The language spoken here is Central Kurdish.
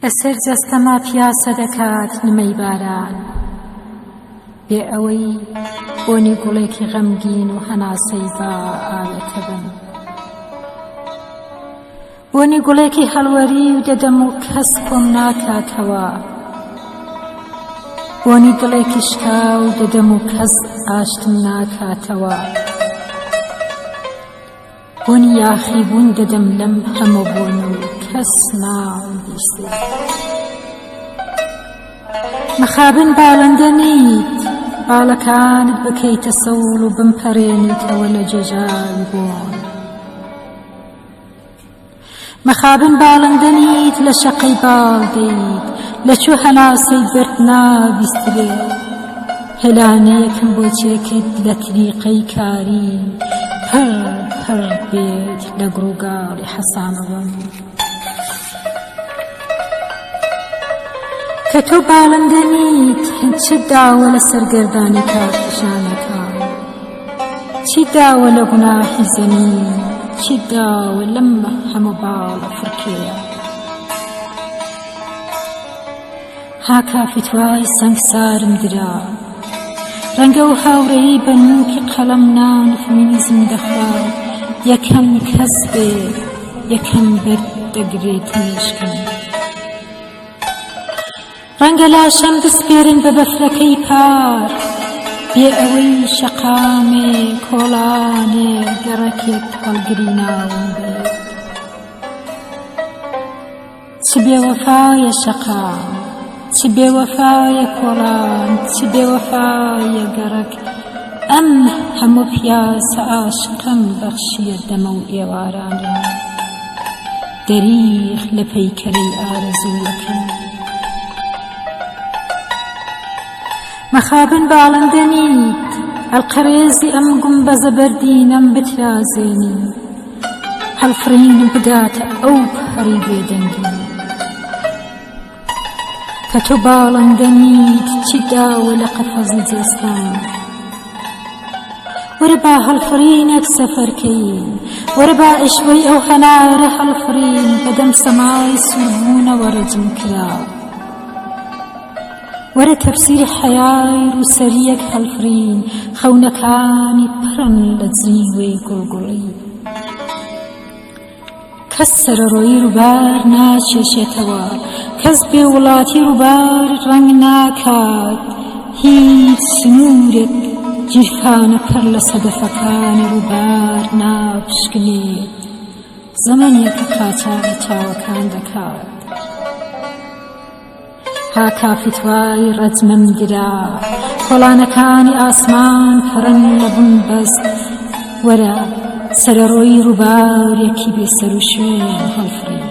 لەسەر جەستەما پیاسە دەکات نمەی باران بێ ئەوەی بۆنی گوڵێکی غەمگین و هەناسەی با ئاوێتە بن بۆنی گوڵێکی هەڵوەری و دەدەم و کەس کۆم ناکاتەوە بۆنی دڵێکی شکا و دەدەم و کەس ئاشتم ناکاتەوە بۆنی یاخی بوون دەدەم لەم هەموو بۆن و کەس ناویستێ مەخابن باڵندە نیت باڵەکانت بکەیتە سەوڵ و بمپەڕێنیتەوە لە جێژاوی بۆن مەخابن باڵندە نیت لە شەقەی باڵ دەیت لەچوو هەناسەی برد ناویسترێ هێلانەیەکم بۆ چێکت لە تریقەی کاری پڕ بێت لە گڕووگاڵی حەسانەوەم کە تۆ باڵندە نیت چ داوە لە سەرگەردانی کارفشانەکە چی داوە لە گوناحی زەمین چی داوە لەم هەموو باڵە فرکێیە ها کافیتوای سەنگسارم درا ڕەنگە و هاوڕێی بە نووکی قەڵەم نان و فەمینیزم دەخوات یەکەم کەس بێ یەکەم بەرد دەگرێت مێشکم ڕەنگە لاشەم بسپێرن بە بەفرەکەی پار بێ ئەوەی شەقامێ کۆڵانێ گەڕەکێک هەڵگری ناوم بێت چ بێوەفایە شەقام چ بێوەفایە کۆڵان چ بێوەفایە گەڕەک ئەم هەموو پیاسە ئاشقم بەخشیە دەمە و ئێوارانیان دەریخ لە پەیکەرەی ئارەزوویەکەم مەخابن باڵندە نیت هەڵقەڕێزی ئەم گومبەزە بەردینەم بترازێنی هەڵفڕینم بداتە ئەو پەڕی بێدەنگی کە تۆ باڵندە نیت چی داوە لە قەفەزی جێستان وەرە با هەڵفڕینێک سەفەرکەین وەرە با ئەشوەی ئەو هەنارە هەڵفڕین بەدەم سەمای سووربوونەوە ڕەجم کرا وەرە تەفسیری حەیای ڕووسەریەک هەڵفڕین خەونەکانی پڕن لە جیوەی گوڵگوڵی کەس سەرەڕۆیی ڕووبار ناچێشێتەوە کەس بێوڵاتی ڕووبار ڕەنگ ناکات هیچ سنوورێک جیرفانە پڕ لە سەدەفەکانی ڕووبار ناپشکنێت زەمانێکە قاچاق لە چاوەکان دەکات ها کافیتوای ڕەجمەم درا کۆڵانەکانی ئاسمان پەڕن لە بنبەست وەرە سەرەڕۆیی ڕووبارێکی بێسەر و شوێن هەڵفڕین